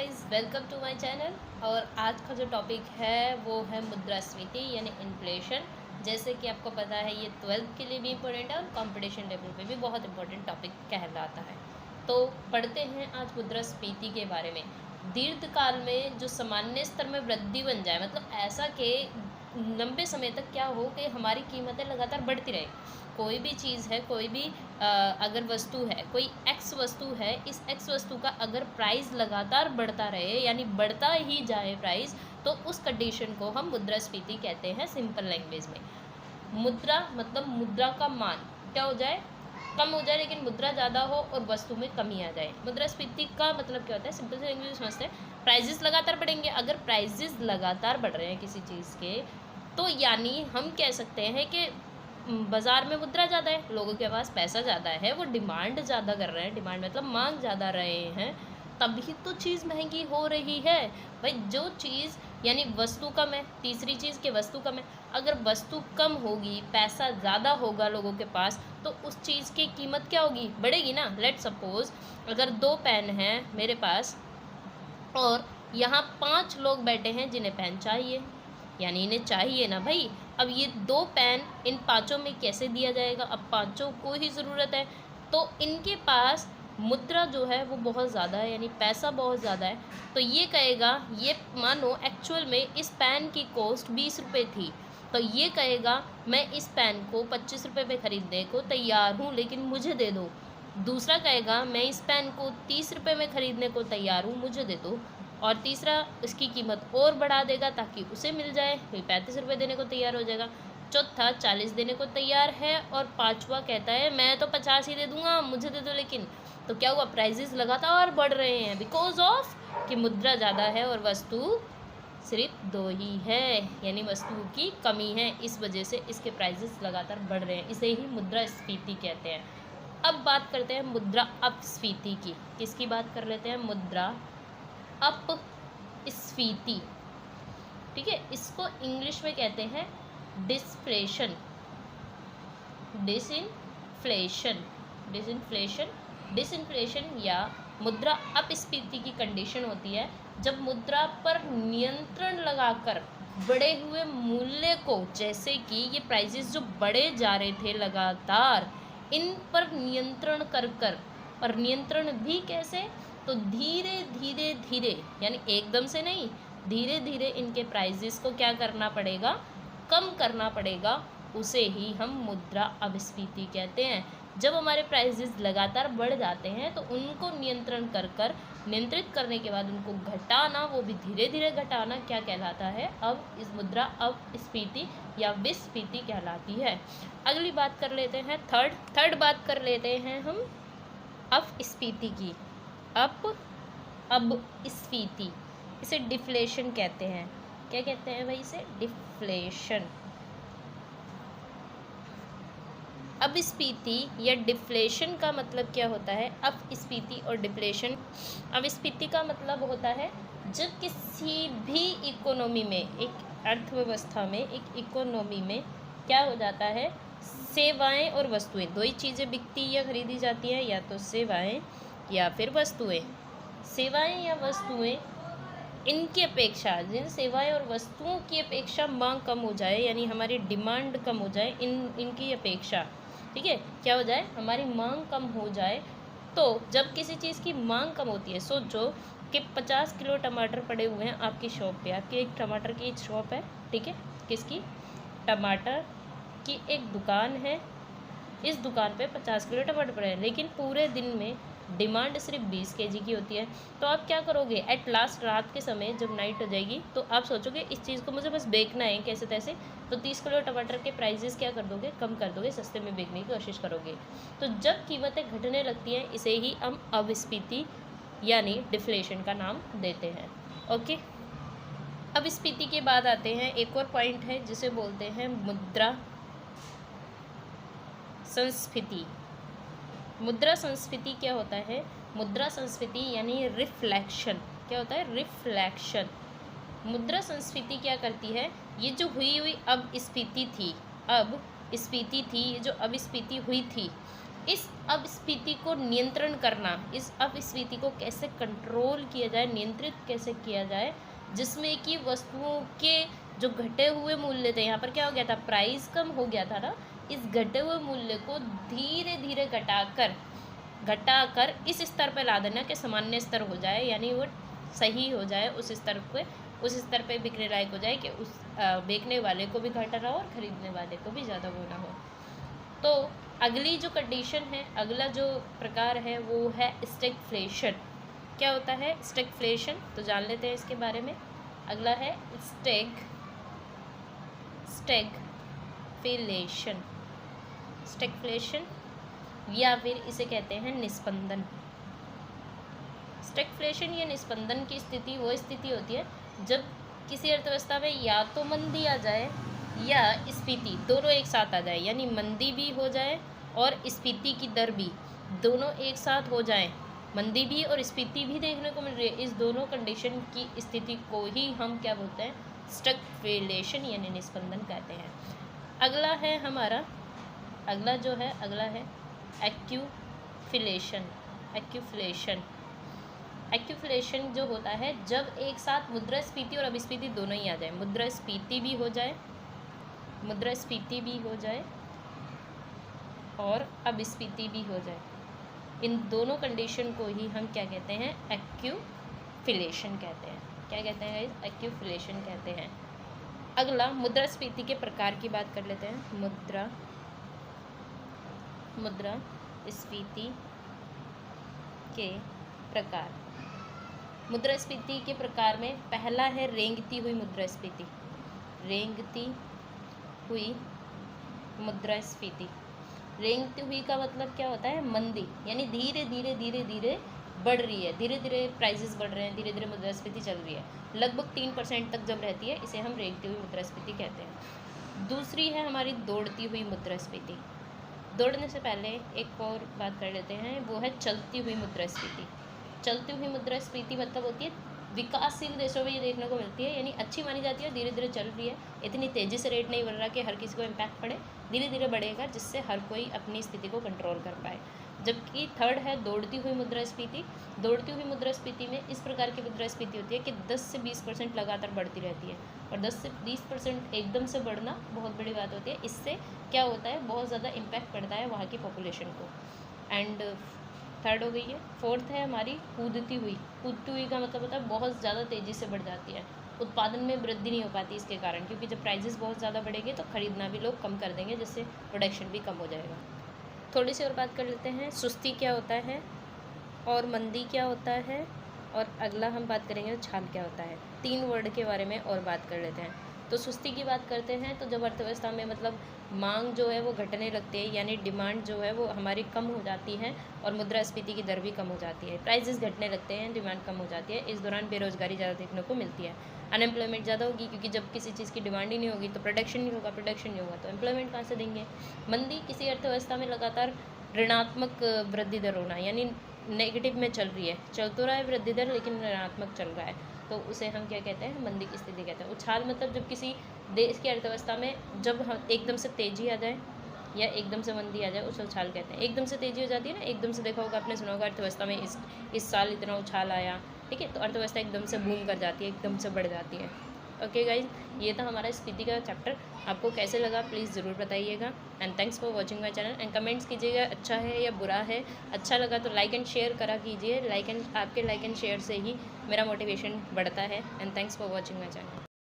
Guys, welcome to my channel. और आज का जो टॉपिक है वो है मुद्रास्फीति यानी इन्फ्लेशन। जैसे कि आपको पता है ये 12th के लिए भी इम्पोर्टेंट है और कंपटीशन लेवल पे भी बहुत इम्पोर्टेंट टॉपिक कहलाता है। तो पढ़ते हैं आज मुद्रास्फीति के बारे में। दीर्घकाल में जो सामान्य स्तर में वृद्धि बन जाए, मतलब ऐसा कि लंबे समय तक क्या हो कि हमारी कीमतें लगातार बढ़ती रहे। कोई भी चीज़ है, कोई भी अगर वस्तु है, कोई एक्स वस्तु है, इस एक्स वस्तु का अगर प्राइस लगातार बढ़ता रहे यानी बढ़ता ही जाए प्राइस, तो उस कंडीशन को हम मुद्रास्फीति कहते हैं सिंपल लैंग्वेज में। मुद्रा मतलब मुद्रा का मान क्या हो जाए, कम हो जाए, लेकिन मुद्रा ज़्यादा हो और वस्तु में कमी आ जाए। मुद्रास्फीति का मतलब क्या होता है, सिंपल से लैंग्वेज में समझते हैं। प्राइजेस लगातार बढ़ेंगे, अगर प्राइजेस लगातार बढ़ रहे हैं किसी चीज़ के, तो यानी हम कह सकते हैं कि बाज़ार में मुद्रा ज़्यादा है, लोगों के पास पैसा ज़्यादा है, वो डिमांड ज़्यादा कर रहे हैं, डिमांड मतलब मांग ज़्यादा रहे हैं, तभी तो चीज़ महंगी हो रही है। भाई जो चीज़ यानी वस्तु कम है, तीसरी चीज़ के वस्तु कम है, अगर वस्तु कम होगी, पैसा ज़्यादा होगा लोगों के पास, तो उस चीज़ की कीमत क्या होगी, बढ़ेगी ना। लेट सपोज़ अगर 2 पेन हैं मेरे पास और यहाँ 5 लोग बैठे हैं जिन्हें पेन चाहिए, यानी इन्हें चाहिए ना भाई। अब ये 2 पेन इन 5 में कैसे दिया जाएगा, अब 5 को ही ज़रूरत है, तो इनके पास मुद्रा जो है वो बहुत ज़्यादा है, यानी पैसा बहुत ज़्यादा है। तो ये कहेगा, ये मानो एक्चुअल में इस पेन की कॉस्ट 20 रुपये थी, तो ये कहेगा मैं इस पेन को 25 रुपये में ख़रीदने को तैयार हूँ, लेकिन मुझे दे दो। दूसरा कहेगा मैं इस पेन को 30 रुपये में ख़रीदने को तैयार हूँ, मुझे दे दो। और तीसरा उसकी कीमत और बढ़ा देगा ताकि उसे मिल जाए, फिर 35 रुपये देने को तैयार हो जाएगा। चौथा 40 देने को तैयार है और पांचवा कहता है मैं तो 50 ही दे दूंगा, मुझे दे दो। लेकिन तो क्या हुआ, प्राइजेस लगातार बढ़ रहे हैं बिकॉज ऑफ कि मुद्रा ज़्यादा है और वस्तु सिर्फ 2 ही है, यानी वस्तु की कमी है, इस वजह से इसके प्राइजेस लगातार बढ़ रहे हैं। इसे ही मुद्रास्फीति कहते हैं। अब बात करते हैं मुद्रा अपस्फीति की। किसकी बात कर लेते हैं, मुद्रा अपस्फीति। ठीक है, इसको इंग्लिश में कहते हैं डिस्फ्लेशन, डिसइंफ्लेशन या मुद्रा अपस्फीति की कंडीशन होती है जब मुद्रा पर नियंत्रण लगाकर बढ़े हुए मूल्य को, जैसे कि ये प्राइजेस जो बढ़े जा रहे थे लगातार, इन पर नियंत्रण कर और नियंत्रण भी कैसे, तो धीरे धीरे यानी एकदम से नहीं, धीरे धीरे इनके प्राइजेस को क्या करना पड़ेगा, कम करना पड़ेगा, उसे ही हम मुद्रा अपस्फीति कहते हैं। जब हमारे प्राइजेस लगातार बढ़ जाते हैं तो उनको नियंत्रित करने के बाद उनको घटाना, वो भी धीरे धीरे घटाना, क्या कहलाता है, अब इस मुद्रा अपस्फीति या विस्फीति कहलाती है। अगली बात कर लेते हैं, थर्ड बात कर लेते हैं हम अपस्फीति की। अपस्फीति, इसे डिफ्लेशन कहते हैं। क्या कहते हैं भाई, इसे डिफ्लेशन। अपस्फीति या डिफ्लेशन का मतलब क्या होता है, अपस्फीति और डिफ्लेशन। अपस्फीति का मतलब होता है जब किसी भी इकोनॉमी में, एक अर्थव्यवस्था में, एक इकोनॉमी में क्या हो जाता है, सेवाएं और वस्तुएं, दो ही चीज़ें बिकती या खरीदी जाती हैं, या तो सेवाएं या फिर वस्तुएं। सेवाएं या वस्तुएं, इनकी अपेक्षा, जिन सेवाएं और वस्तुओं की अपेक्षा मांग कम हो जाए, यानी हमारी डिमांड कम हो जाए, इनकी अपेक्षा, ठीक है, क्या हो जाए, हमारी मांग कम हो जाए। तो जब किसी चीज़ की मांग कम होती है, सोचो कि 50 किलो टमाटर पड़े हुए हैं आपकी शॉप पे, आपकी एक टमाटर की शॉप है, ठीक है, किसकी, टमाटर की एक दुकान है, इस दुकान पे 50 किलो टमाटर पड़े हैं, लेकिन पूरे दिन में डिमांड सिर्फ 20 केजी की होती है। तो आप क्या करोगे, एट लास्ट रात के समय जब नाइट हो जाएगी तो आप सोचोगे इस चीज़ को मुझे बस बेचना है कैसे तैसे, तो 30 किलो टमाटर के प्राइजेस क्या कर दोगे, कम कर दोगे, सस्ते में बेचने की कोशिश करोगे। तो जब कीमतें घटने लगती हैं, इसे ही हम अपस्फीति यानी डिफ्लेशन का नाम देते हैं। ओके, अपस्फीति के बाद आते हैं, एक और पॉइंट है जिसे बोलते हैं मुद्रा संस्फीति। मुद्रा संस्फीति क्या होता है, मुद्रा संस्फीति यानी रिफ्लेक्शन। क्या होता है, रिफ्लेक्शन। मुद्रा संस्फीति क्या करती है, ये जो हुई अपस्फीति थी, ये जो अपस्फीति हुई थी, इस अपस्फीति को नियंत्रण करना, इस अपस्फीति को कैसे कंट्रोल किया जाए, नियंत्रित कैसे किया जाए, जिसमें कि वस्तुओं के जो घटे हुए मूल्य थे, यहाँ पर क्या हो गया था, प्राइस कम हो गया था ना, इस घटे हुए मूल्य को धीरे धीरे घटाकर इस स्तर पर ला देना कि सामान्य स्तर हो जाए, यानी वो सही हो जाए, उस स्तर पे बिकने लायक हो जाए कि उस बेचने वाले को भी घाटा ना हो और ख़रीदने वाले को भी ज़्यादा वो ना हो। तो अगली जो कंडीशन है, अगला जो प्रकार है वो है स्टैगफ्लेशन। क्या होता है स्टैगफ्लेशन, तो जान लेते हैं इसके बारे में। अगला है स्टैगफ्लेशन या फिर इसे कहते हैं निस्पंदन। स्टैगफ्लेशन या निस्पंदन की स्थिति वो स्थिति होती है जब किसी अर्थव्यवस्था में या तो मंदी आ जाए या स्फीति, दोनों एक साथ आ जाए, यानी मंदी भी हो जाए और स्फीति की दर भी, दोनों एक साथ हो जाएं, मंदी भी और स्फीति भी देखने को मिल रही है। इस दोनों कंडीशन की स्थिति को ही हम क्या बोलते हैं, स्टैगफ्लेशन यानी निस्पंदन कहते हैं। अगला है हमारा, अगला है एक्यूफ्लेशन जो होता है जब एक साथ मुद्रास्फीति और अपस्फीति दोनों ही आ जाए, मुद्रास्फीति भी हो जाए और अपस्फीति भी हो जाए, इन दोनों कंडीशन को ही हम क्या कहते हैं, एक्यूफ्लेशन कहते हैं। क्या कहते हैं गाइस, एक्यूफ्लेशन कहते हैं। अगला मुद्रास्फीति के प्रकार की बात कर लेते हैं। मुद्रास्फीति के प्रकार, मुद्रास्फीति के प्रकार में पहला है रेंगती हुई मुद्रास्फीति। रेंगती हुई का मतलब क्या होता है, मंदी, यानी धीरे धीरे बढ़ रही है, धीरे धीरे प्राइसेस बढ़ रहे हैं, धीरे धीरे मुद्रास्फीति चल रही है, लगभग 3% तक जब रहती है इसे हम रेंगती हुई मुद्रास्फीति कहते हैं। दूसरी है हमारी दौड़ती हुई मुद्रास्फीति। दौड़ने से पहले एक और बात कर लेते हैं, वो है चलती हुई मुद्रास्फीति। चलती हुई मुद्रास्फीति मतलब होती है विकासशील देशों में ये देखने को मिलती है, यानी अच्छी मानी जाती है, धीरे धीरे चल रही है, इतनी तेज़ी से रेट नहीं बढ़ रहा कि हर किसी को इम्पैक्ट पड़े, धीरे धीरे बढ़ेगा जिससे हर कोई अपनी स्थिति को कंट्रोल कर पाए। जबकि थर्ड है दौड़ती हुई मुद्रास्फीति। दौड़ती हुई मुद्रास्फीति में इस प्रकार की मुद्रास्फीति होती है कि 10 से 20% लगातार बढ़ती रहती है, और 10 से 20% एकदम से बढ़ना बहुत बड़ी बात होती है। इससे क्या होता है, बहुत ज़्यादा इम्पैक्ट पड़ता है वहाँ की पॉपुलेशन को। एंड थर्ड हो गई है। फोर्थ है हमारी कूदती हुई का मतलब होता है बहुत ज़्यादा तेज़ी से बढ़ जाती है, उत्पादन में वृद्धि नहीं हो पाती इसके कारण, क्योंकि जब प्राइजेस बहुत ज़्यादा बढ़ेंगे तो ख़रीदना भी लोग कम कर देंगे, जिससे प्रोडक्शन भी कम हो जाएगा। थोड़ी सी और बात कर लेते हैं, सुस्ती क्या होता है और मंदी क्या होता है, और अगला हम बात करेंगे उछाल क्या होता है। 3 वर्ड के बारे में और बात कर लेते हैं। तो सुस्ती की बात करते हैं तो जब अर्थव्यवस्था में मतलब मांग जो है वो घटने लगती है, यानी डिमांड जो है वो हमारी कम हो जाती है और मुद्रास्फीति की दर भी कम हो जाती है, प्राइसेस घटने लगते हैं, डिमांड कम हो जाती है। इस दौरान बेरोजगारी ज़्यादा देखने को मिलती है, अनएम्प्लॉयमेंट ज़्यादा होगी, क्योंकि जब किसी चीज़ की डिमांड ही नहीं होगी तो प्रोडक्शन नहीं होगा, तो एम्प्लॉयमेंट कहाँ से देंगे। मंदी, किसी अर्थव्यवस्था में लगातार ऋणात्मक वृद्धि दर होना, यानी नेगेटिव में चल रही है, चल तो रहा है वृद्धि दर लेकिन ऋणात्मक चल रहा है, तो उसे हम क्या कहते हैं, मंदी की स्थिति कहते हैं। उछाल मतलब जब किसी देश की अर्थव्यवस्था में जब हम एकदम से तेज़ी आ जाए या एकदम से मंदी आ जाए, उसे उछाल कहते हैं। एकदम से तेज़ी हो जाती है ना, एकदम से देखा होगा आपने, सुना होगा अर्थव्यवस्था में इस साल इतना उछाल आया, ठीक है, तो अर्थव्यवस्था एकदम से बूम कर जाती है, एकदम से बढ़ जाती है। ओके गाइज, ये था हमारा स्फीति का चैप्टर। आपको कैसे लगा प्लीज़ ज़रूर बताइएगा, and thanks for watching my channel, and comments कीजिएगा अच्छा है या बुरा है। अच्छा लगा तो लाइक एंड शेयर करा कीजिए, आपके लाइक एंड शेयर से ही मेरा मोटिवेशन बढ़ता है। And thanks for watching my channel.